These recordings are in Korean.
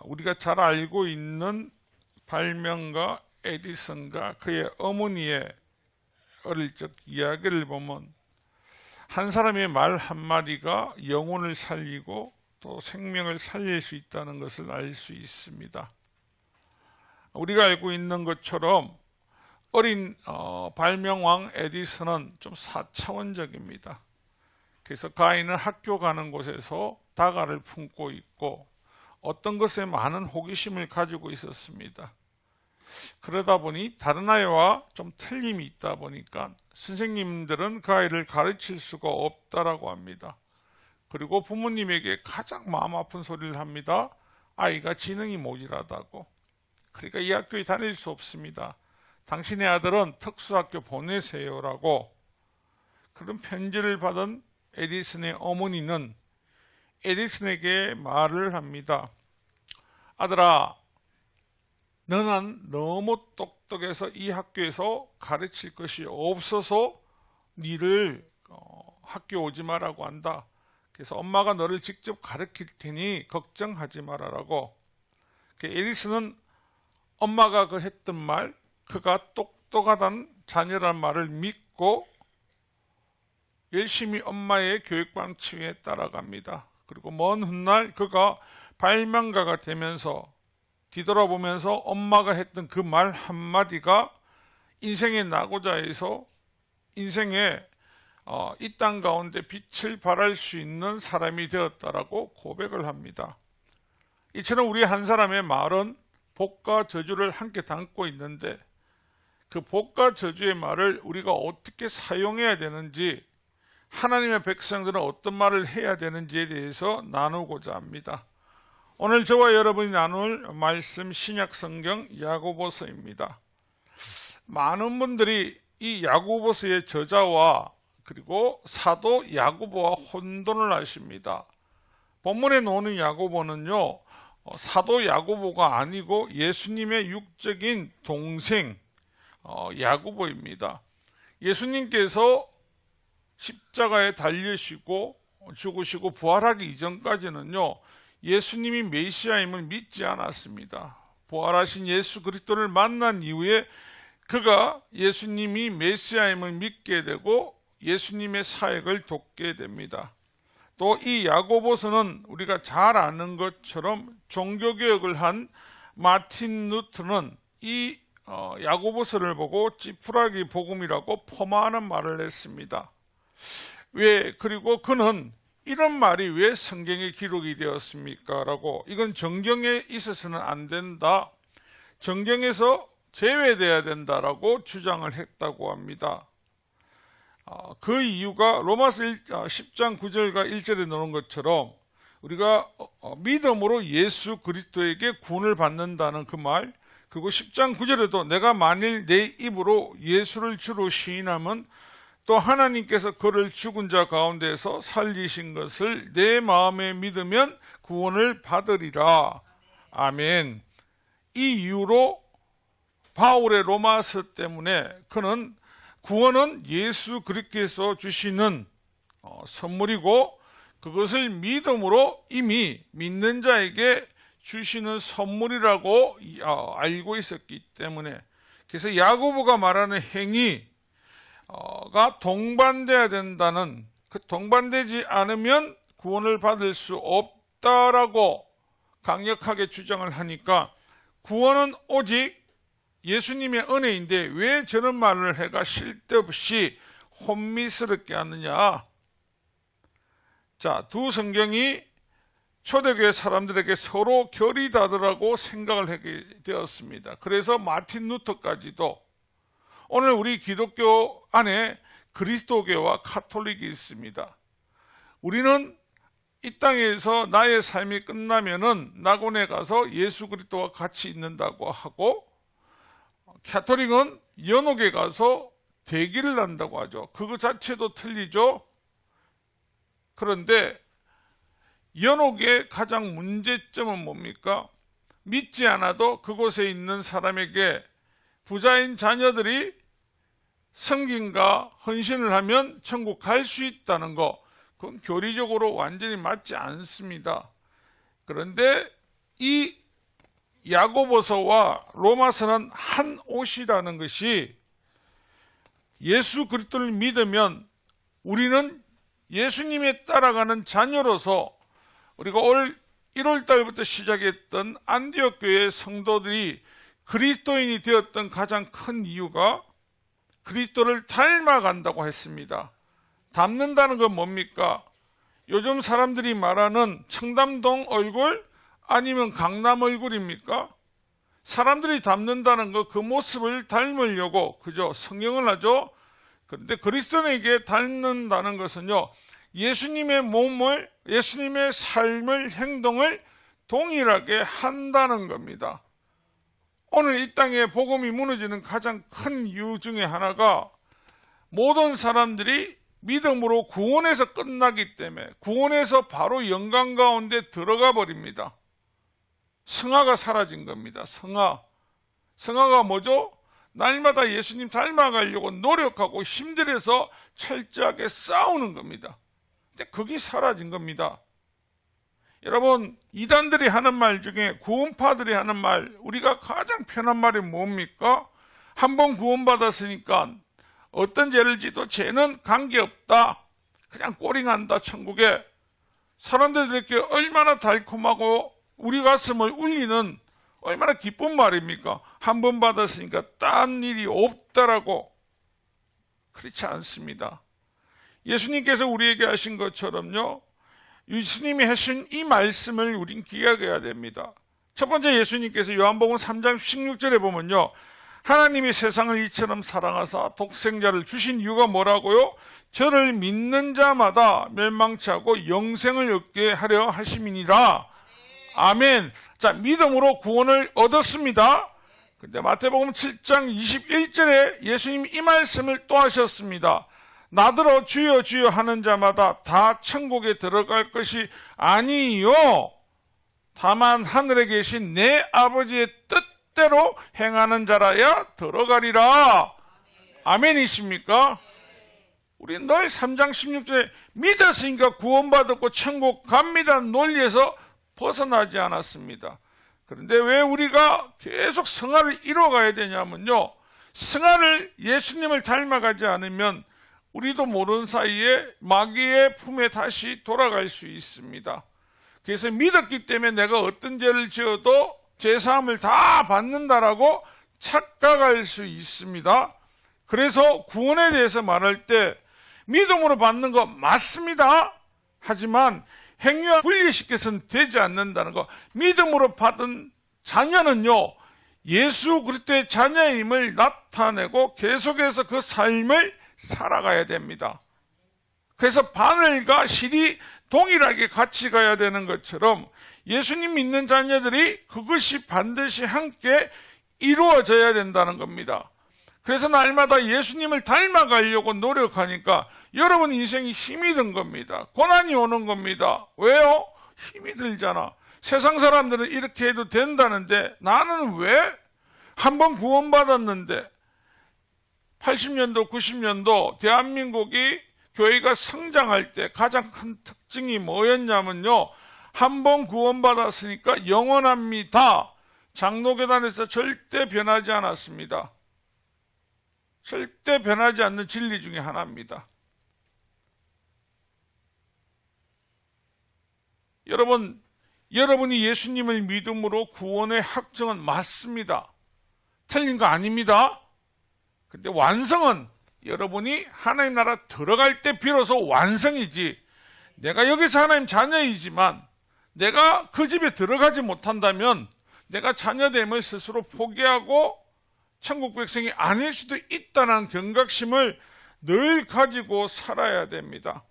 우리가 잘 알고 있는 발명가 에디슨과 그의 어머니의 어릴 적 이야기를 보면 한 사람의 말 한마디가 영혼을 살리고 또 생명을 살릴 수 있다는 것을 알 수 있습니다. 우리가 알고 있는 것처럼 어린 발명왕 에디슨은 좀 4차원적입니다. 그래서 그 아이는 학교 가는 곳에서 다가를 품고 있고 어떤 것에 많은 호기심을 가지고 있었습니다. 그러다 보니 다른 아이와 좀 틀림이 있다 보니까 선생님들은 그 아이를 가르칠 수가 없다라고 합니다. 그리고 부모님에게 가장 마음 아픈 소리를 합니다. 아이가 지능이 모자라다고. 그러니까 이 학교에 다닐 수 없습니다. 당신의 아들은 특수학교 보내세요라고. 그런 편지를 받은 에디슨의 어머니는 에디슨에게 말을 합니다. 아들아, 너는 너무 똑똑해서 이 학교에서 가르칠 것이 없어서 니를 학교 오지 말라고 한다. 그래서 엄마가 너를 직접 가르칠 테니 걱정하지 말아라고. 에디슨은 엄마가 그 했던 말, 그가 똑똑하다는 자녀란 말을 믿고 열심히 엄마의 교육 방침에 따라갑니다. 그리고 먼 훗날 그가 발명가가 되면서 뒤돌아보면서 엄마가 했던 그 말 한마디가 인생의 낙오자에서 인생의 이 땅 가운데 빛을 발할 수 있는 사람이 되었다라고 고백을 합니다. 이처럼 우리 한 사람의 말은 복과 저주를 함께 담고 있는데 그 복과 저주의 말을 우리가 어떻게 사용해야 되는지, 하나님의 백성들은 어떤 말을 해야 되는지에 대해서 나누고자 합니다. 오늘 저와 여러분이 나눌 말씀 신약성경 야고보서입니다. 많은 분들이 이 야고보서의 저자와 그리고 사도 야고보와 혼돈을 하십니다. 본문에 나오는 야고보는요, 사도 야고보가 아니고 예수님의 육적인 동생 야고보입니다. 예수님께서 십자가에 달리시고 죽으시고 부활하기 이전까지는요, 예수님이 메시아임을 믿지 않았습니다. 부활하신 예수 그리스도를 만난 이후에 그가 예수님이 메시아임을 믿게 되고 예수님의 사역을 돕게 됩니다. 또 이 야고보서는 우리가 잘 아는 것처럼 종교개혁을 한 마틴 루터는 이 야고보서를 보고 찌푸라기 복음이라고 폄하하는 말을 했습니다. 그리고 그는 이런 말이 왜 성경에 기록이 되었습니까? 라고, 이건 정경에 있어서는 안 된다, 정경에서 제외돼야 된다라고 주장을 했다고 합니다. 그 이유가 로마서 10장 9절과 1절에 나오는 것처럼 우리가 믿음으로 예수 그리스도에게 구원을 받는다는 그 말, 그리고 10장 9절에도 내가 만일 내 입으로 예수를 주로 시인하면 또 하나님께서 그를 죽은 자 가운데서 살리신 것을 내 마음에 믿으면 구원을 받으리라. 아멘. 이 이유로 바울의 로마서 때문에 그는 구원은 예수 그리스도께서 주시는 선물이고 그것을 믿음으로 이미 믿는 자에게 주시는 선물이라고 알고 있었기 때문에, 그래서 야고보가 말하는 행위가 동반돼야 된다는, 그 동반되지 않으면 구원을 받을 수 없다라고 강력하게 주장을 하니까 구원은 오직 예수님의 은혜인데 왜 저런 말을 해가 쓸데없이 혼미스럽게 하느냐. 자, 두 성경이 초대교회 사람들에게 서로 결이 다르다고 생각을 하게 되었습니다. 그래서 마틴 루터까지도, 오늘 우리 기독교 안에 그리스도교와 카톨릭이 있습니다. 우리는 이 땅에서 나의 삶이 끝나면은 낙원에 가서 예수 그리스도와 같이 있는다고 하고, 카톨릭은 연옥에 가서 대기를 한다고 하죠. 그거 자체도 틀리죠. 그런데 연옥의 가장 문제점은 뭡니까? 믿지 않아도 그곳에 있는 사람에게 부자인 자녀들이 성김과 헌신을 하면 천국 갈 수 있다는 거, 그건 교리적으로 완전히 맞지 않습니다. 그런데 이 야고보서와 로마서는 한 옷이라는 것이, 예수 그리스도를 믿으면 우리는 예수님에 따라가는 자녀로서, 우리가 올 1월 달부터 시작했던 안디옥 교회의 성도들이 그리스도인이 되었던 가장 큰 이유가 그리스도를 닮아간다고 했습니다. 닮는다는 건 뭡니까? 요즘 사람들이 말하는 청담동 얼굴 아니면 강남 얼굴입니까? 사람들이 닮는다는 거, 그 모습을 닮으려고 그저 성경을 하죠. 그런데 그리스도인에게 닮는다는 것은요, 예수님의 몸을, 예수님의 삶을, 행동을 동일하게 한다는 겁니다. 오늘 이 땅에 복음이 무너지는 가장 큰 이유 중에 하나가, 모든 사람들이 믿음으로 구원에서 끝나기 때문에 구원에서 바로 영광 가운데 들어가 버립니다. 성화가 사라진 겁니다. 성화가 뭐죠? 날마다 예수님 닮아가려고 노력하고 힘들어서 철저하게 싸우는 겁니다. 근데 그게 사라진 겁니다. 여러분, 이단들이 하는 말 중에, 구원파들이 하는 말, 우리가 가장 편한 말이 뭡니까? 한번 구원받았으니까 어떤 죄를 지도 죄는 관계없다, 그냥 꼬링한다, 천국에. 사람들이 이렇게 얼마나 달콤하고 우리 가슴을 울리는 얼마나 기쁜 말입니까? 한 번 받았으니까 딴 일이 없다라고. 그렇지 않습니다. 예수님께서 우리에게 하신 것처럼요, 예수님이 하신 이 말씀을 우린 기억해야 됩니다. 첫 번째, 예수님께서 요한복음 3장 16절에 보면요, 하나님이 세상을 이처럼 사랑하사 독생자를 주신 이유가 뭐라고요? 저를 믿는 자마다 멸망치 않고 영생을 얻게 하려 하심이니라. 아멘. 자, 믿음으로 구원을 얻었습니다. 근데 마태복음 7장 21절에 예수님이 이 말씀을 또 하셨습니다. 나더러 주여 주여 하는 자마다 다 천국에 들어갈 것이 아니요, 다만 하늘에 계신 내 아버지의 뜻대로 행하는 자라야 들어가리라. 아멘이십니까? 우리 늘 3장 16절에 믿었으니까 구원받았고 천국 갑니다 논리에서 벗어나지 않았습니다. 그런데 왜 우리가 계속 성화를 이뤄가야 되냐면요, 성화를, 예수님을 닮아가지 않으면 우리도 모르는 사이에 마귀의 품에 다시 돌아갈 수 있습니다. 그래서 믿었기 때문에 내가 어떤 죄를 지어도 죄사함을 다 받는다라고 착각할 수 있습니다. 그래서 구원에 대해서 말할 때 믿음으로 받는 거 맞습니다. 하지만 행위와 분리시켜서는 되지 않는다는 거. 믿음으로 받은 자녀는요, 예수 그리스도의 자녀임을 나타내고 계속해서 그 삶을 살아가야 됩니다. 그래서 바늘과 실이 동일하게 같이 가야 되는 것처럼 예수님 믿는 자녀들이 그것이 반드시 함께 이루어져야 된다는 겁니다. 그래서 날마다 예수님을 닮아가려고 노력하니까 여러분 인생이 힘이 든 겁니다. 고난이 오는 겁니다. 왜요? 힘이 들잖아. 세상 사람들은 이렇게 해도 된다는데 나는 왜? 한번 구원받았는데 80년도, 90년도 대한민국이 교회가 성장할 때 가장 큰 특징이 뭐였냐면요, 한번 구원받았으니까 영원합니다. 장로교단에서 절대 변하지 않았습니다. 절대 변하지 않는 진리 중에 하나입니다. 여러분이 예수님을 믿음으로 구원의 확정은 맞습니다. 틀린 거 아닙니다. 근데 완성은 여러분이 하나님 나라 들어갈 때 비로소 완성이지, 내가 여기서 하나님 자녀이지만 내가 그 집에 들어가지 못한다면 내가 자녀됨을 스스로 포기하고 천국 백성이 아닐 수도 있다는 경각심을 늘 가지고 살아야 됩니다.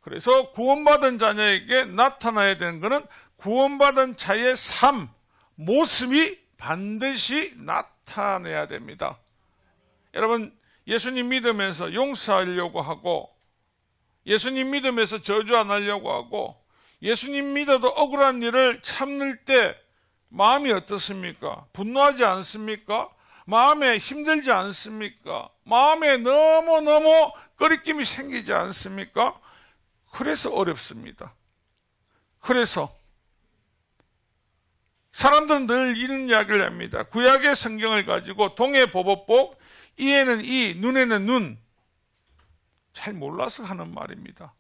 그래서 구원받은 자녀에게 나타나야 되는 것은 구원받은 자의 삶, 모습이 반드시 나타내야 됩니다. 여러분, 예수님 믿으면서 용서하려고 하고, 예수님 믿으면서 저주 안 하려고 하고, 예수님 믿어도 억울한 일을 참을 때 마음이 어떻습니까? 분노하지 않습니까? 마음에 힘들지 않습니까? 마음에 너무너무 꺼리낌이 생기지 않습니까? 그래서 어렵습니다. 그래서 사람들은 늘 이런 이야기를 합니다. 구약의 성경을 가지고 동해 보법복, 이에는 이, 눈에는 눈. 잘 몰라서 하는 말입니다.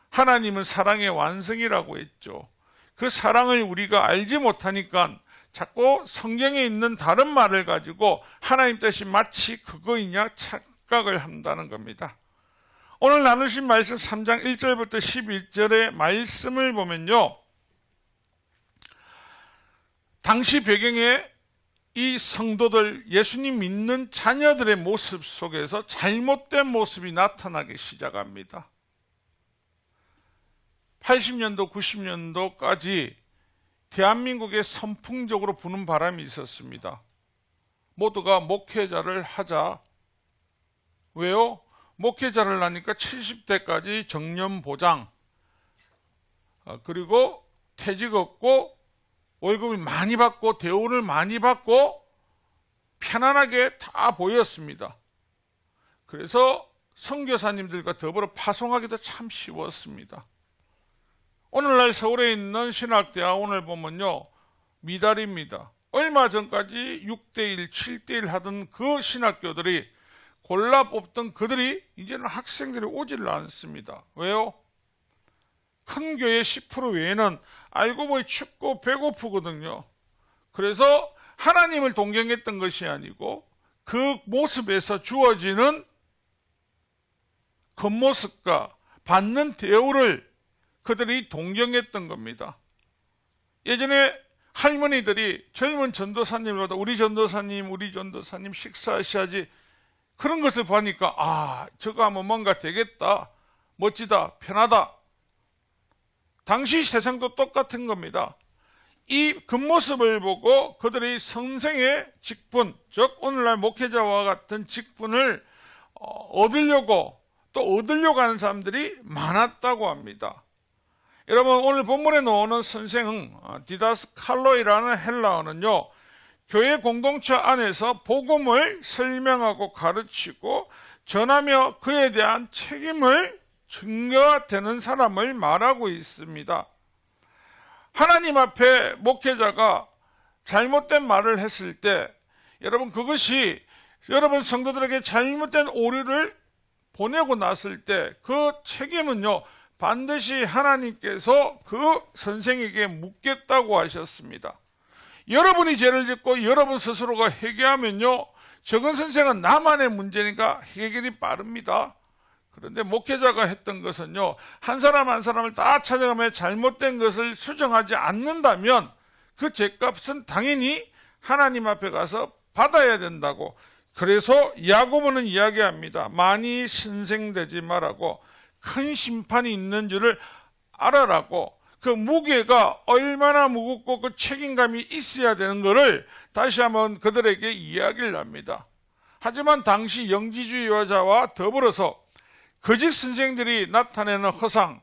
하나님은 사랑의 완성이라고 했죠. 그 사랑을 우리가 알지 못하니까 자꾸 성경에 있는 다른 말을 가지고 하나님 뜻이 마치 그거이냐 착각을 한다는 겁니다. 오늘 나누신 말씀 3장 1절부터 11절의 말씀을 보면요, 당시 배경에 이 성도들, 예수님 믿는 자녀들의 모습 속에서 잘못된 모습이 나타나기 시작합니다. 80년도, 90년도까지 대한민국에 선풍적으로 부는 바람이 있었습니다. 모두가 목회자를 하자. 왜요? 목회자를 하니까 70대까지 정년보장, 그리고 퇴직 없고 월급이 많이 받고 대우를 많이 받고 편안하게 다 보였습니다. 그래서 선교사님들과 더불어 파송하기도 참 쉬웠습니다. 오늘날 서울에 있는 신학대학원을 보면요, 미달입니다. 얼마 전까지 6대1, 7대1 하던 그 신학교들이 골라 뽑던 그들이 이제는 학생들이 오지를 않습니다. 왜요? 큰 교회 10% 외에는 알고 보니 춥고 배고프거든요. 그래서 하나님을 동경했던 것이 아니고 그 모습에서 주어지는 겉모습과 받는 대우를 그들이 동경했던 겁니다. 예전에 할머니들이 젊은 전도사님보다 우리 전도사님 식사하셔야지, 그런 것을 보니까 저거 하면 뭔가 되겠다, 멋지다, 편하다. 당시 세상도 똑같은 겁니다. 이 겉모습을 보고 그들이 선생의 직분, 즉 오늘날 목회자와 같은 직분을 얻으려고 하는 사람들이 많았다고 합니다. 여러분, 오늘 본문에 나오는 선생은 디다스칼로이라는 헬라어는요, 교회 공동체 안에서 복음을 설명하고 가르치고 전하며 그에 대한 책임을 증거가 되는 사람을 말하고 있습니다. 하나님 앞에 목회자가 잘못된 말을 했을 때, 여러분, 그것이 여러분 성도들에게 잘못된 오류를 보내고 났을 때 그 책임은요, 반드시 하나님께서 그 선생에게 묻겠다고 하셨습니다. 여러분이 죄를 짓고 여러분 스스로가 회개하면요, 적은 선생은 나만의 문제니까 해결이 빠릅니다. 그런데 목회자가 했던 것은요, 한 사람 한 사람을 다 찾아가며 잘못된 것을 수정하지 않는다면 그 죄값은 당연히 하나님 앞에 가서 받아야 된다고. 그래서 야고보는 이야기합니다. 많이 신생되지 말라고, 큰 심판이 있는 줄을 알아라고. 그 무게가 얼마나 무겁고 그 책임감이 있어야 되는 것을 다시 한번 그들에게 이야기를 합니다. 하지만 당시 영지주의자와 더불어서 거짓 선생들이 나타내는 허상,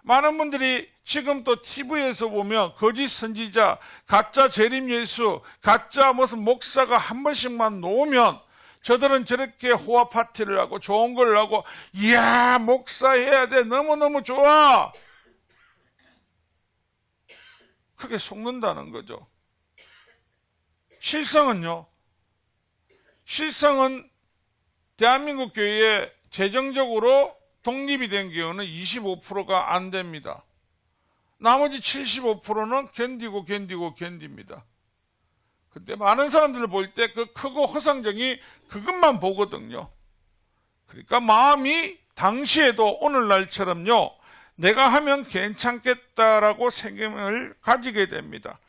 많은 분들이 지금 또 TV에서 보면 거짓 선지자, 가짜 재림 예수, 가짜 무슨 목사가 한 번씩만 놓으면 저들은 저렇게 호화 파티를 하고 좋은 걸 하고, 이야, 목사 해야 돼, 너무너무 좋아, 크게 속는다는 거죠. 실상은 대한민국 교회에 재정적으로 독립이 된 경우는 25%가 안 됩니다. 나머지 75%는 견딥니다. 근데 많은 사람들을 볼 때 그 크고 허상적이 그것만 보거든요. 그러니까 마음이 당시에도 오늘날처럼요, 내가 하면 괜찮겠다라고 생각을 가지게 됩니다.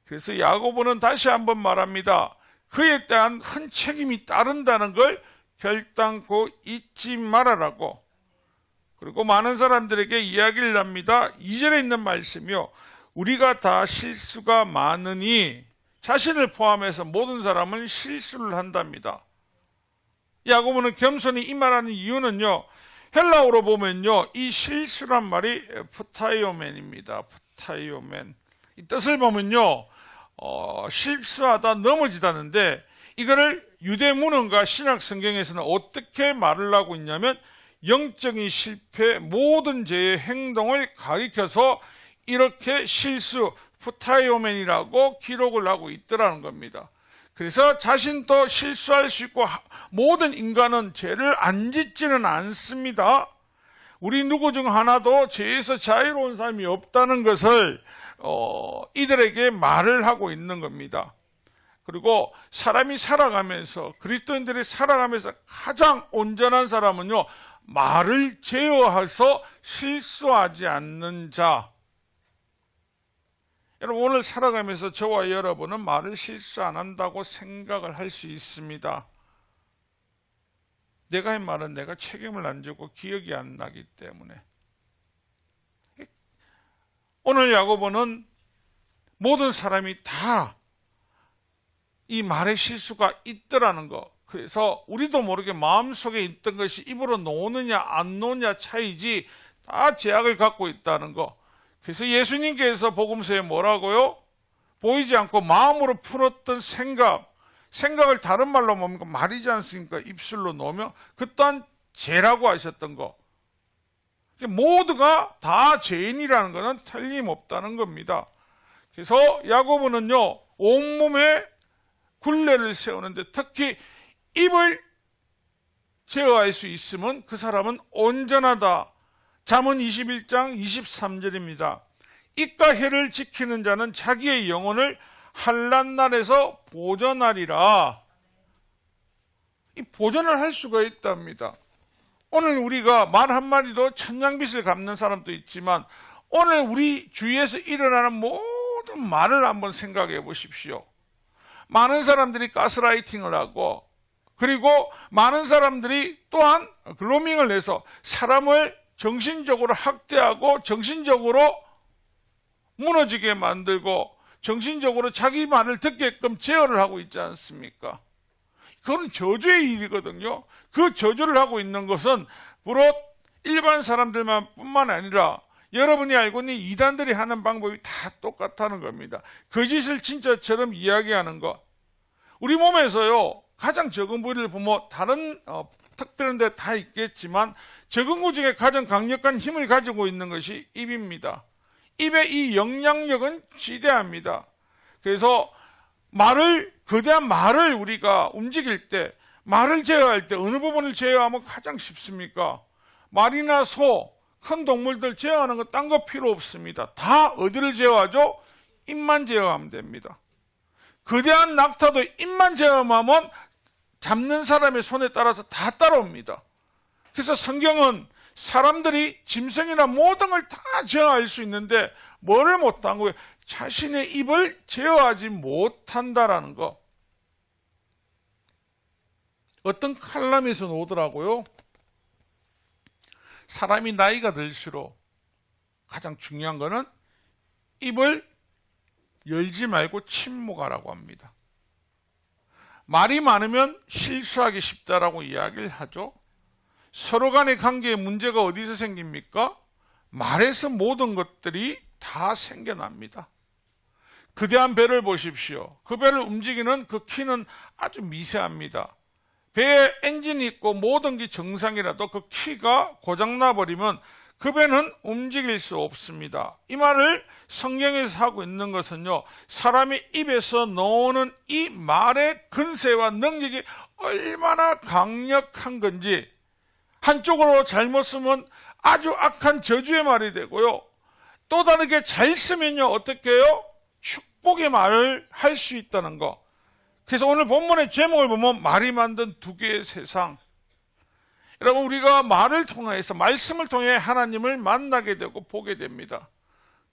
그래서 야고보는 다시 한번 말합니다. 그에 대한 큰 책임이 따른다는 걸 결단코 잊지 말아라고. 그리고 많은 사람들에게 이야기를 합니다. 2절에 있는 말씀이요, 우리가 다 실수가 많으니, 자신을 포함해서 모든 사람은 실수를 한답니다. 야고보는 겸손히 이 말하는 이유는요, 헬라어로 보면요, 이 실수란 말이 프타이오멘입니다. 프타이오멘. 이 뜻을 보면요, 실수하다, 넘어지다는데, 이거를 유대문헌과 신약 성경에서는 어떻게 말을 하고 있냐면, 영적인 실패, 모든 죄의 행동을 가리켜서 이렇게 실수, 푸타이오멘이라고 기록을 하고 있더라는 겁니다. 그래서 자신도 실수할 수 있고 모든 인간은 죄를 안 짓지는 않습니다. 우리 누구 중 하나도 죄에서 자유로운 사람이 없다는 것을 이들에게 말을 하고 있는 겁니다. 그리고 사람이 살아가면서, 그리스도인들이 살아가면서 가장 온전한 사람은요, 말을 제어해서 실수하지 않는 자. 여러분, 오늘 살아가면서 저와 여러분은 말을 실수 안 한다고 생각을 할 수 있습니다. 내가 한 말은 내가 책임을 안 지고 기억이 안 나기 때문에. 오늘 야고보는 모든 사람이 다 이 말의 실수가 있더라는 거. 그래서 우리도 모르게 마음속에 있던 것이 입으로 나오느냐 안 나오느냐 차이지 다 죄악을 갖고 있다는 거. 그래서 예수님께서 복음서에 뭐라고요? 보이지 않고 마음으로 풀었던 생각을 다른 말로 뭡니까? 말이지 않습니까? 입술로 놓으면 그 또한 죄라고 하셨던 거. 모두가 다 죄인이라는 것은 틀림없다는 겁니다. 그래서 야고보는요, 온몸에 굴레를 세우는데 특히 입을 제어할 수 있으면 그 사람은 온전하다. 잠언 21장 23절입니다. 입과 혀를 지키는 자는 자기의 영혼을 환난 날에서 보전하리라. 이 보전을 할 수가 있답니다. 오늘 우리가 말 한마디로 천냥빚을 갚는 사람도 있지만 오늘 우리 주위에서 일어나는 모든 말을 한번 생각해 보십시오. 많은 사람들이 가스라이팅을 하고, 그리고 많은 사람들이 또한 글로밍을 해서 사람을 정신적으로 학대하고 정신적으로 무너지게 만들고 정신적으로 자기 말을 듣게끔 제어를 하고 있지 않습니까? 그건 저주의 일이거든요. 그 저주를 하고 있는 것은 비록 일반 사람들만 뿐만 아니라 여러분이 알고 있는 이단들이 하는 방법이 다 똑같다는 겁니다. 거짓을 진짜처럼 이야기하는 것. 우리 몸에서요, 가장 적은 부위를 보면 다른 특별한 데 다 있겠지만 적은 구 중에 가장 강력한 힘을 가지고 있는 것이 입입니다. 입의 이 영향력은 지대합니다. 그래서 거대한 말을 우리가 움직일 때, 말을 제어할 때 어느 부분을 제어하면 가장 쉽습니까? 말이나 소, 큰 동물들 제어하는 거 딴 거 필요 없습니다. 다 어디를 제어하죠? 입만 제어하면 됩니다. 거대한 낙타도 입만 제어하면 잡는 사람의 손에 따라서 다 따라옵니다. 그래서 성경은 사람들이 짐승이나 모든 걸 다 제어할 수 있는데 뭐를 못한 거예요? 자신의 입을 제어하지 못한다라는 거. 어떤 칼럼에서 나오더라고요. 사람이 나이가 들수록 가장 중요한 거는 입을 열지 말고 침묵하라고 합니다. 말이 많으면 실수하기 쉽다라고 이야기를 하죠. 서로 간의 관계에 문제가 어디서 생깁니까? 말에서 모든 것들이 다 생겨납니다. 거대한 배를 보십시오. 그 배를 움직이는 그 키는 아주 미세합니다. 배에 엔진이 있고 모든 게 정상이라도 그 키가 고장나버리면 그 배는 움직일 수 없습니다. 이 말을 성경에서 하고 있는 것은요, 사람의 입에서 나오는 이 말의 근세와 능력이 얼마나 강력한 건지, 한쪽으로 잘못 쓰면 아주 악한 저주의 말이 되고요, 또 다르게 잘 쓰면요 어떻게 해요? 축복의 말을 할 수 있다는 거. 그래서 오늘 본문의 제목을 보면 말이 만든 두 개의 세상. 여러분, 우리가 말을 통해서, 말씀을 통해 하나님을 만나게 되고 보게 됩니다.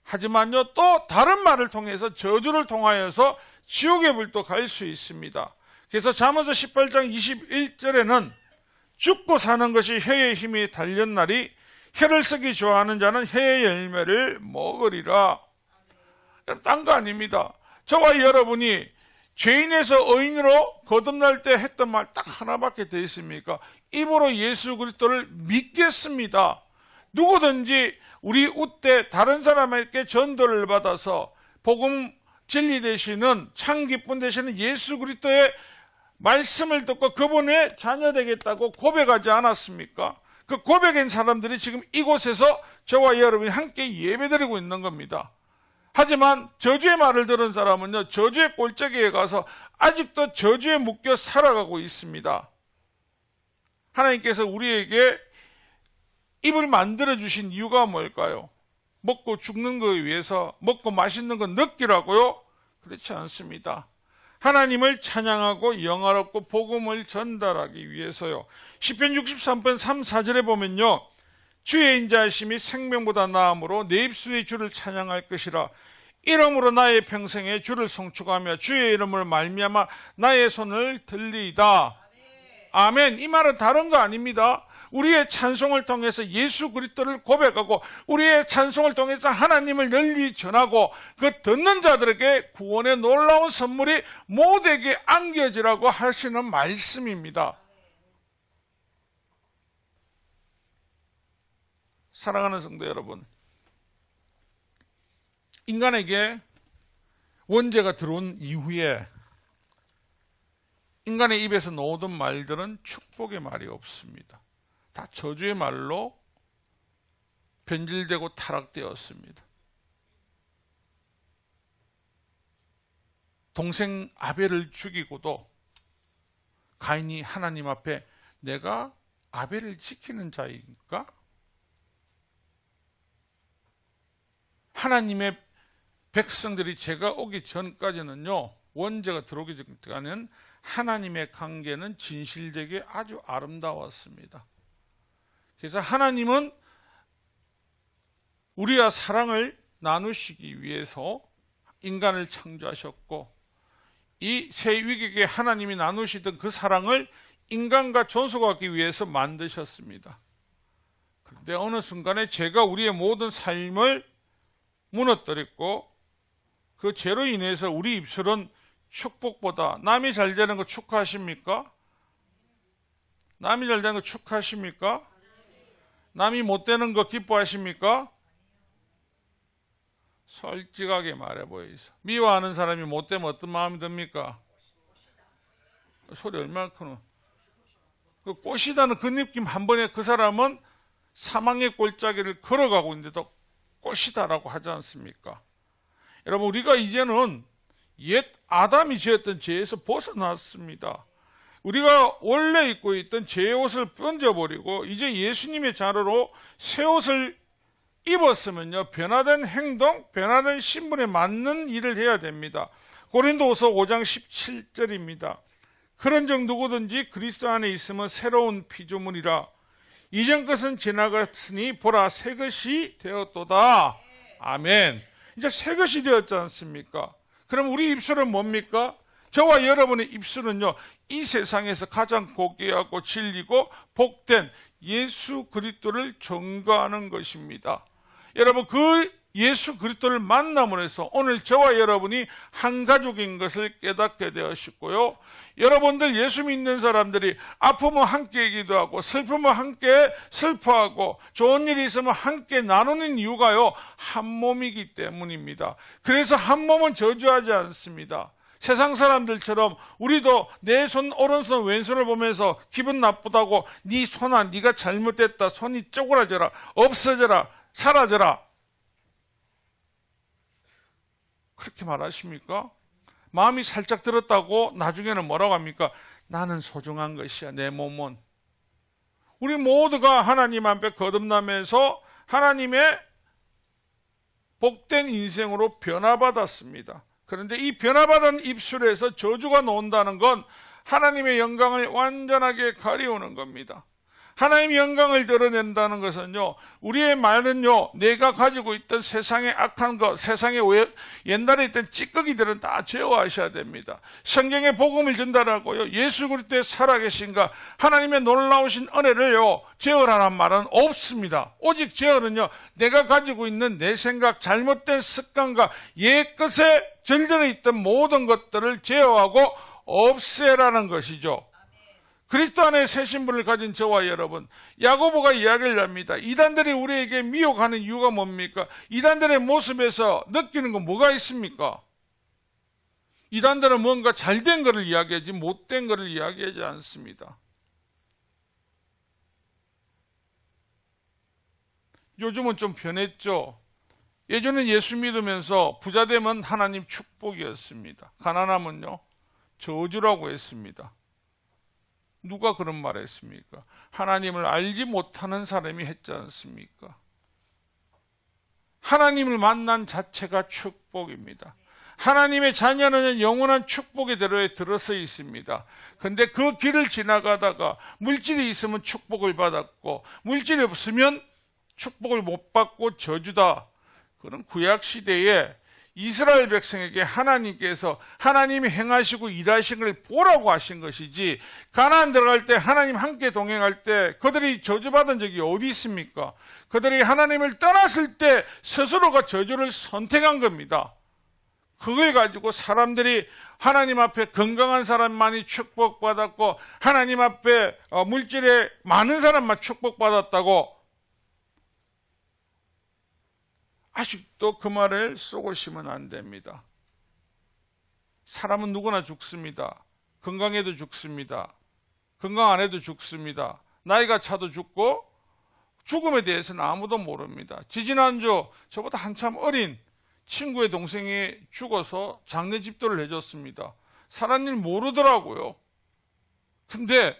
하지만요, 또 다른 말을 통해서, 저주를 통하여서 지옥의 불도 갈 수 있습니다. 그래서 잠언서 18장 21절에는 죽고 사는 것이 혀의 힘이 달린 날이 혀를 쓰기 좋아하는 자는 혀의 열매를 먹으리라. 딴 거 아닙니다. 저와 여러분이 죄인에서 의인으로 거듭날 때 했던 말 딱 하나밖에 더 있습니까? 입으로 예수 그리스도를 믿겠습니다. 누구든지 우리 웃때 다른 사람에게 전도를 받아서 복음 진리 되시는 참 기쁨 되시는 예수 그리스도의 말씀을 듣고 그분의 자녀 되겠다고 고백하지 않았습니까? 그 고백한 사람들이 지금 이곳에서 저와 여러분이 함께 예배드리고 있는 겁니다. 하지만 저주의 말을 들은 사람은요, 저주의 골짜기에 가서 아직도 저주에 묶여 살아가고 있습니다. 하나님께서 우리에게 입을 만들어주신 이유가 뭘까요? 먹고 죽는 거에 위해서, 먹고 맛있는 거 느끼라고요? 그렇지 않습니다. 하나님을 찬양하고 영화롭고 복음을 전달하기 위해서요. 시편 63편 3, 4절에 보면요, 주의 인자하심이 생명보다 나음으로 내 입술이 주를 찬양할 것이라. 이름으로 나의 평생에 주를 송축하며 주의 이름을 말미암아 나의 손을 들리이다. 아멘. 이 말은 다른 거 아닙니다. 우리의 찬송을 통해서 예수 그리스도를 고백하고 우리의 찬송을 통해서 하나님을 널리 전하고 그 듣는 자들에게 구원의 놀라운 선물이 모두에게 안겨지라고 하시는 말씀입니다. 사랑하는 성도 여러분, 인간에게 원죄가 들어온 이후에 인간의 입에서 나오던 말들은 축복의 말이 없습니다. 다 저주의 말로 변질되고 타락되었습니다. 동생 아벨을 죽이고도 가인이 하나님 앞에 내가 아벨을 지키는 자인가? 하나님의 백성들이 제가 오기 전까지는요, 원죄가 들어오기 전까지는 하나님의 관계는 진실되게 아주 아름다웠습니다. 그래서 하나님은 우리와 사랑을 나누시기 위해서 인간을 창조하셨고, 이 새 위격에 하나님이 나누시던 그 사랑을 인간과 존속하기 위해서 만드셨습니다. 그런데 어느 순간에 죄가 우리의 모든 삶을 무너뜨렸고, 그 죄로 인해서 우리 입술은 축복보다, 남이 잘 되는 거 축하하십니까? 남이 잘 되는 거 축하하십니까? 남이 못 되는 거 기뻐하십니까? 솔직하게 말해 보이소. 미워하는 사람이 못 되면 어떤 마음이 듭니까? 소리 얼마나 크노? 그 꽃이다는 그 느낌 한 번에 그 사람은 사망의 골짜기를 걸어가고 있는데도 꽃이다라고 하지 않습니까? 여러분, 우리가 이제는 옛 아담이 지었던 죄에서 벗어났습니다. 우리가 원래 입고 있던 죄의 옷을 던져버리고 이제 예수님의 자로로 새 옷을 입었으면요, 변화된 행동, 변화된 신분에 맞는 일을 해야 됩니다. 고린도후서 5장 17절입니다. 그런즉 누구든지 그리스도 안에 있으면 새로운 피조물이라. 이전 것은 지나갔으니 보라 새 것이 되었도다. 아멘. 이제 새 것이 되었지 않습니까? 그럼 우리 입술은 뭡니까? 저와 여러분의 입술은요, 이 세상에서 가장 고귀하고 진리고 복된 예수 그리스도를 전가하는 것입니다. 여러분, 그 예수 그리스도를 만남으로 해서 오늘 저와 여러분이 한 가족인 것을 깨닫게 되었고요. 여러분들 예수 믿는 사람들이 아프면 함께 기도하고 슬프면 함께 슬퍼하고 좋은 일이 있으면 함께 나누는 이유가요, 한 몸이기 때문입니다. 그래서 한 몸은 저주하지 않습니다. 세상 사람들처럼 우리도 내 손 오른손 왼손을 보면서 기분 나쁘다고 네 손아 네가 잘못됐다, 손이 쪼그라져라, 없어져라, 사라져라, 그렇게 말하십니까? 마음이 살짝 들었다고 나중에는 뭐라고 합니까? 나는 소중한 것이야, 내 몸은. 우리 모두가 하나님 앞에 거듭나면서 하나님의 복된 인생으로 변화받았습니다. 그런데 이 변화받은 입술에서 저주가 나온다는 건 하나님의 영광을 완전하게 가리우는 겁니다. 하나님의 영광을 드러낸다는 것은요, 우리의 말은요, 내가 가지고 있던 세상의 악한 것, 세상에 옛날에 있던 찌꺼기들은 다 제어하셔야 됩니다. 성경의 복음을 전달하고요, 예수 그리스도의 살아계신가, 하나님의 놀라우신 은혜를요, 제어하라는 말은 없습니다. 오직 제어는요, 내가 가지고 있는 내 생각, 잘못된 습관과 옛것에 절들어 있던 모든 것들을 제어하고 없애라는 것이죠. 그리스도 안에 새 신분을 가진 저와 여러분, 야고보가 이야기를 합니다. 이단들이 우리에게 미혹하는 이유가 뭡니까? 이단들의 모습에서 느끼는 건 뭐가 있습니까? 이단들은 뭔가 잘된 것을 이야기하지 못된 것을 이야기하지 않습니다. 요즘은 좀 변했죠. 예전엔 예수 믿으면서 부자 되면 하나님 축복이었습니다. 가난하면요 저주라고 했습니다. 누가 그런 말 했습니까? 하나님을 알지 못하는 사람이 했지 않습니까? 하나님을 만난 자체가 축복입니다. 하나님의 자녀는 영원한 축복의 대로에 들어서 있습니다. 근데 그 길을 지나가다가 물질이 있으면 축복을 받았고 물질이 없으면 축복을 못 받고 저주다. 그런 구약시대에 이스라엘 백성에게 하나님께서 하나님이 행하시고 일하신 걸 보라고 하신 것이지, 가나안 들어갈 때 하나님 함께 동행할 때 그들이 저주받은 적이 어디 있습니까? 그들이 하나님을 떠났을 때 스스로가 저주를 선택한 겁니다. 그걸 가지고 사람들이 하나님 앞에 건강한 사람만이 축복받았고 하나님 앞에 물질에 많은 사람만 축복받았다고 아직도 그 말을 쏘고시면 안 됩니다. 사람은 누구나 죽습니다. 건강해도 죽습니다. 건강 안 해도 죽습니다. 나이가 차도 죽고 죽음에 대해서는 아무도 모릅니다. 지지난주 저보다 한참 어린 친구의 동생이 죽어서 장례 집도를 해줬습니다. 살았는 일 모르더라고요. 근데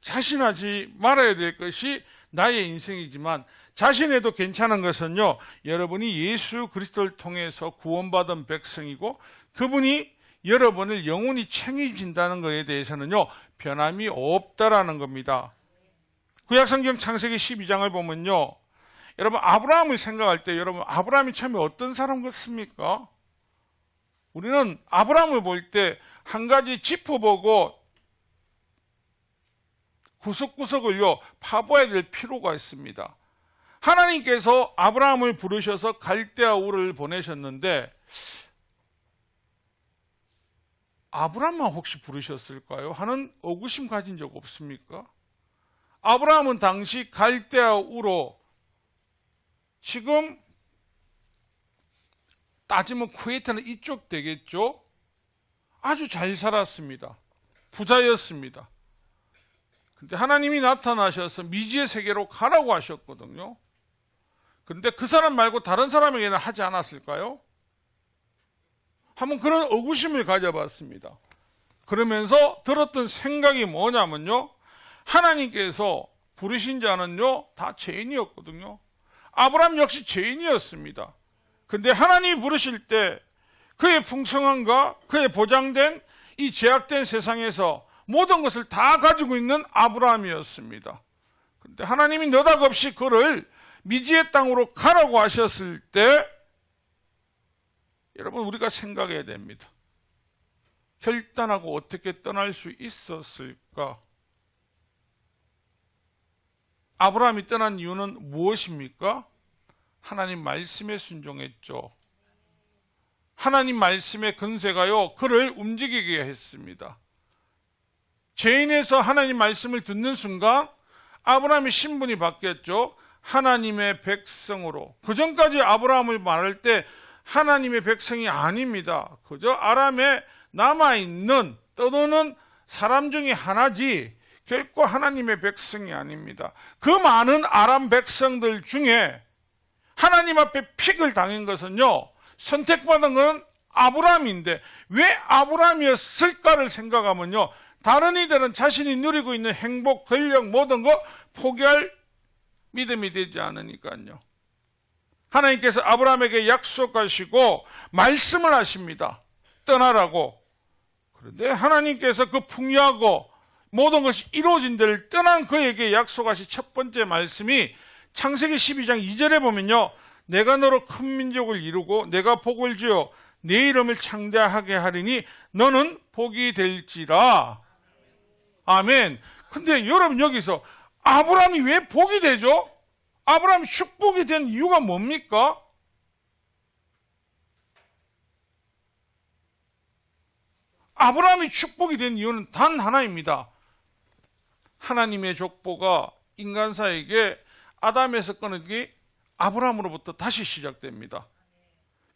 자신하지 말아야 될 것이 나의 인생이지만 자신해도 괜찮은 것은요, 여러분이 예수 그리스도를 통해서 구원받은 백성이고 그분이 여러분을 영원히 책임진다는 것에 대해서는요 변함이 없다라는 겁니다. 구약성경 창세기 12장을 보면요, 여러분 아브라함을 생각할 때 여러분 아브라함이 처음에 어떤 사람 같습니까? 우리는 아브라함을 볼 때 한 가지 짚어보고 구석구석을요 파봐야 될 필요가 있습니다. 하나님께서 아브라함을 부르셔서 갈대아 우르를 보내셨는데 아브라함만 혹시 부르셨을까요? 하는 의구심 가진 적 없습니까? 아브라함은 당시 갈대아 우르, 지금 따지면 쿠웨이트는 이쪽 되겠죠? 아주 잘 살았습니다. 부자였습니다. 근데 하나님이 나타나셔서 미지의 세계로 가라고 하셨거든요. 근데 그 사람 말고 다른 사람에게는 하지 않았을까요? 한번 그런 의구심을 가져봤습니다. 그러면서 들었던 생각이 뭐냐면요, 하나님께서 부르신 자는요 다 죄인이었거든요. 아브라함 역시 죄인이었습니다. 근데 하나님이 부르실 때 그의 풍성함과 그의 보장된 이 제약된 세상에서 모든 것을 다 가지고 있는 아브라함이었습니다. 근데 하나님이 너닥없이 그를 미지의 땅으로 가라고 하셨을 때 여러분 우리가 생각해야 됩니다. 결단하고 어떻게 떠날 수 있었을까? 아브라함이 떠난 이유는 무엇입니까? 하나님 말씀에 순종했죠. 하나님 말씀의 근세가요 그를 움직이게 했습니다. 죄인에서 하나님 말씀을 듣는 순간 아브라함의 신분이 바뀌었죠. 하나님의 백성으로. 그 전까지 아브라함을 말할 때 하나님의 백성이 아닙니다. 그저 아람에 남아있는 떠도는 사람 중에 하나지 결코 하나님의 백성이 아닙니다. 그 많은 아람 백성들 중에 하나님 앞에 픽을 당한 것은요 선택받은 건 아브라함인데 왜 아브라함이었을까를 생각하면요 다른 이들은 자신이 누리고 있는 행복, 권력 모든 거 포기할 믿음이 되지 않으니까요. 하나님께서 아브라함에게 약속하시고 말씀을 하십니다. 떠나라고. 그런데 하나님께서 그 풍요하고 모든 것이 이루어진 데를 떠난 그에게 약속하신 첫 번째 말씀이 창세기 12장 2절에 보면요, 내가 너로 큰 민족을 이루고 내가 복을 지어 내 이름을 창대하게 하리니 너는 복이 될지라. 아멘. 근데 여러분 여기서 아브라함이 왜 복이 되죠? 아브라함이 축복이 된 이유가 뭡니까? 아브라함이 축복이 된 이유는 단 하나입니다. 하나님의 족보가 인간사에게 아담에서 끊어기 아브라함으로부터 다시 시작됩니다.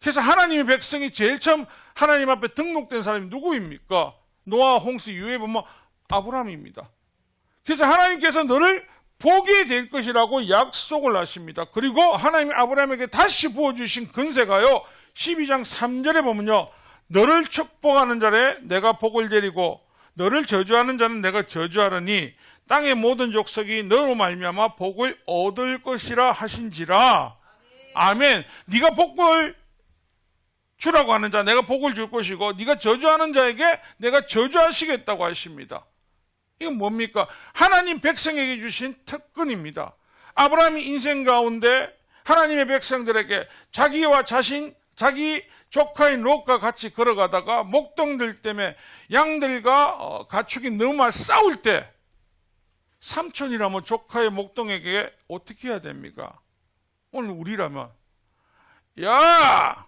그래서 하나님의 백성이 제일 처음 하나님 앞에 등록된 사람이 누구입니까? 노아 홍수 이후에 보면 아브라함입니다. 그래서 하나님께서 너를 복이 될 것이라고 약속을 하십니다. 그리고 하나님이 아브라함에게 다시 부어주신 근세가요, 12장 3절에 보면요, 너를 축복하는 자에 내가 복을 내리고 너를 저주하는 자는 내가 저주하려니 땅의 모든 족속이 너로 말미암아 복을 얻을 것이라 하신지라. 아멘. 네가 복을 주라고 하는 자 내가 복을 줄 것이고, 네가 저주하는 자에게 내가 저주하시겠다고 하십니다. 이건 뭡니까? 하나님 백성에게 주신 특권입니다. 아브라함이 인생 가운데 하나님의 백성들에게 자기와 자기 조카인 롯과 같이 걸어가다가 목동들 때문에 양들과 가축이 너무 많이 싸울 때, 삼촌이라면 조카의 목동에게 어떻게 해야 됩니까? 오늘 우리라면, 야,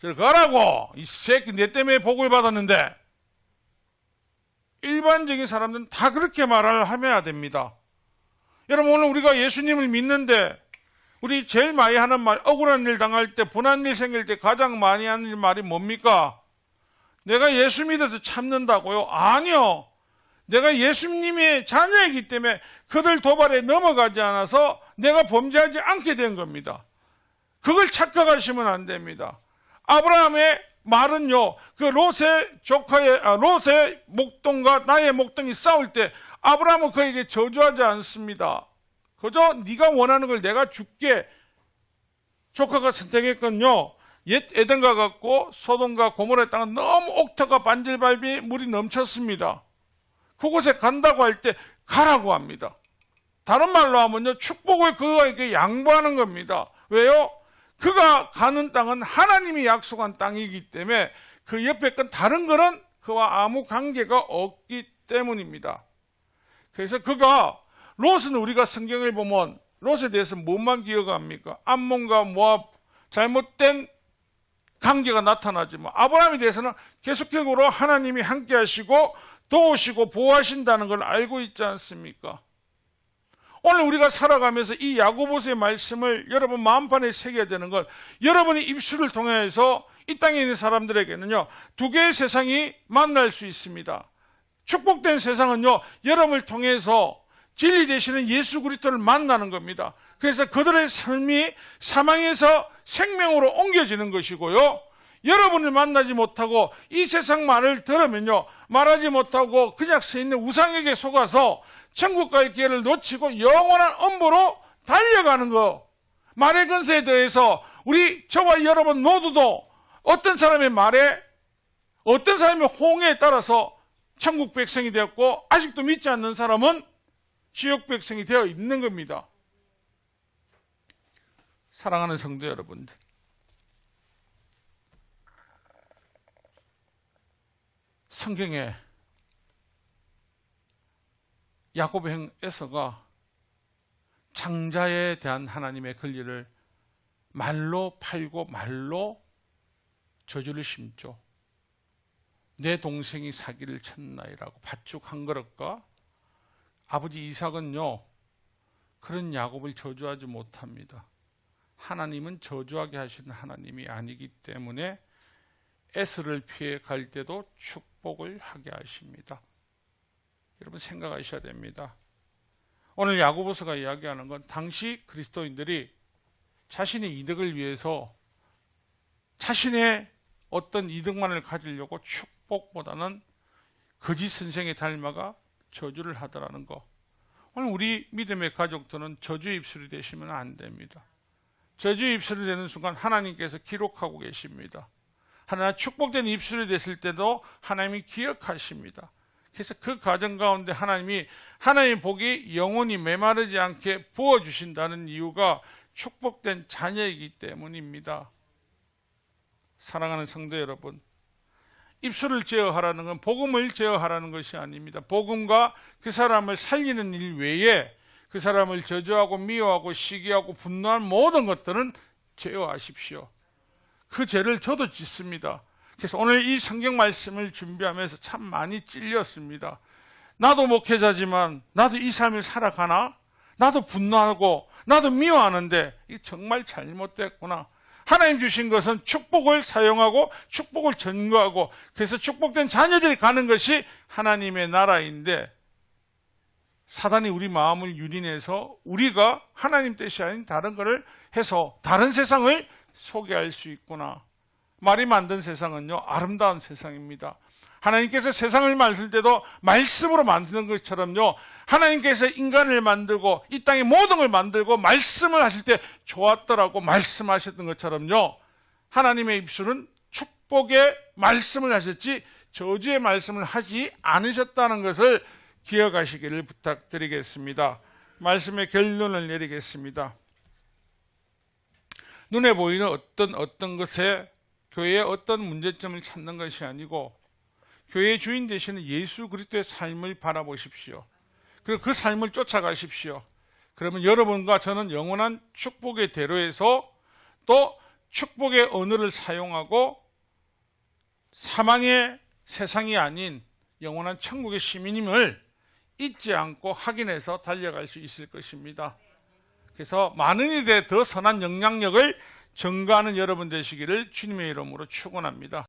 저리 가라고, 이 새끼 내 때문에 복을 받았는데, 일반적인 사람들은 다 그렇게 말을 하셔야 됩니다. 여러분, 오늘 우리가 예수님을 믿는데 우리 제일 많이 하는 말, 억울한 일 당할 때, 분한 일 생길 때 가장 많이 하는 말이 뭡니까? 내가 예수 믿어서 참는다고요? 아니요. 내가 예수님의 자녀이기 때문에 그들 도발에 넘어가지 않아서 내가 범죄하지 않게 된 겁니다. 그걸 착각하시면 안 됩니다. 아브라함의 말은요, 그 롯의 목동과 나의 목동이 싸울 때 아브라함은 그에게 저주하지 않습니다. 그저 네가 원하는 걸 내가 줄게. 조카가 선택했건요, 옛 에덴과 같고 소돔과 고모라의 땅은 너무 옥토가 반질발비 물이 넘쳤습니다. 그곳에 간다고 할 때 가라고 합니다. 다른 말로 하면요, 축복을 그에게 양보하는 겁니다. 왜요? 그가 가는 땅은 하나님이 약속한 땅이기 때문에 그 옆에 건 다른 거는 그와 아무 관계가 없기 때문입니다. 그래서 그가, 롯은 우리가 성경을 보면 롯에 대해서 뭐만 기억합니까? 암몬과 모압, 잘못된 관계가 나타나지만 아브라함에 대해서는 계속적으로 하나님이 함께 하시고 도우시고 보호하신다는 걸 알고 있지 않습니까? 오늘 우리가 살아가면서 이 야고보서의 말씀을 여러분 마음판에 새겨야 되는 건, 여러분의 입술을 통해서 이 땅에 있는 사람들에게는요, 두 개의 세상이 만날 수 있습니다. 축복된 세상은요, 여러분을 통해서 진리 되시는 예수 그리스도를 만나는 겁니다. 그래서 그들의 삶이 사망에서 생명으로 옮겨지는 것이고요, 여러분을 만나지 못하고 이 세상 말을 들으면요, 말하지 못하고 그냥 서 있는 우상에게 속아서 천국 갈 기회를 놓치고 영원한 엄보로 달려가는 거. 말의 근세에 대해서 저와 여러분 모두도 어떤 사람의 말에, 어떤 사람의 호응에 따라서 천국 백성이 되었고, 아직도 믿지 않는 사람은 지옥 백성이 되어 있는 겁니다. 사랑하는 성도 여러분들, 성경에 야곱의 형 에서가 장자에 대한 하나님의 권리를 말로 팔고 말로 저주를 심죠. 내 동생이 사기를 쳤나이라고 밭죽 한 그릇과, 아버지 이삭은요, 그런 야곱을 저주하지 못합니다. 하나님은 저주하게 하시는 하나님이 아니기 때문에 에서를 피해 갈 때도 축복을 하게 하십니다. 여러분 생각하셔야 됩니다. 오늘 야고보서가 이야기하는 건 당시 그리스도인들이 자신의 이득을 위해서 자신의 어떤 이득만을 가지려고 축복보다는 거짓 선생에 닮아가 저주를 하더라는 거. 오늘 우리 믿음의 가족들은 저주의 입술이 되시면 안 됩니다. 저주의 입술이 되는 순간 하나님께서 기록하고 계십니다. 하나 축복된 입술이 됐을 때도 하나님이 기억하십니다. 그래서 그 과정 가운데 하나님의 복이 영원히 메마르지 않게 부어주신다는 이유가 축복된 자녀이기 때문입니다. 사랑하는 성도 여러분, 입술을 제어하라는 건 복음을 제어하라는 것이 아닙니다. 복음과 그 사람을 살리는 일 외에 그 사람을 저주하고 미워하고 시기하고 분노한 모든 것들은 제어하십시오. 그 죄를 저도 짓습니다. 그래서 오늘 이 성경 말씀을 준비하면서 참 많이 찔렸습니다. 나도 목회자지만 나도 이 삶을 살아가나? 나도 분노하고 나도 미워하는데 이게 정말 잘못됐구나. 하나님 주신 것은 축복을 사용하고 축복을 전거하고, 그래서 축복된 자녀들이 가는 것이 하나님의 나라인데, 사단이 우리 마음을 유린해서 우리가 하나님 뜻이 아닌 다른 것을 해서 다른 세상을 소개할 수 있구나. 말이 만든 세상은요, 아름다운 세상입니다. 하나님께서 세상을 만들 때도 말씀으로 만드는 것처럼요, 하나님께서 인간을 만들고 이 땅의 모든 걸 만들고 말씀을 하실 때 좋았더라고 말씀하셨던 것처럼요, 하나님의 입술은 축복의 말씀을 하셨지 저주의 말씀을 하지 않으셨다는 것을 기억하시기를 부탁드리겠습니다. 말씀의 결론을 내리겠습니다. 눈에 보이는 어떤 것에 교회의 어떤 문제점을 찾는 것이 아니고 교회의 주인 되시는 예수 그리스도의 삶을 바라보십시오. 그리고 그 삶을 쫓아가십시오. 그러면 여러분과 저는 영원한 축복의 대로에서 또 축복의 언어를 사용하고 사망의 세상이 아닌 영원한 천국의 시민임을 잊지 않고 확인해서 달려갈 수 있을 것입니다. 그래서 많은 일에 더 선한 영향력을 증가하는 여러분 되시기를 주님의 이름으로 축원합니다.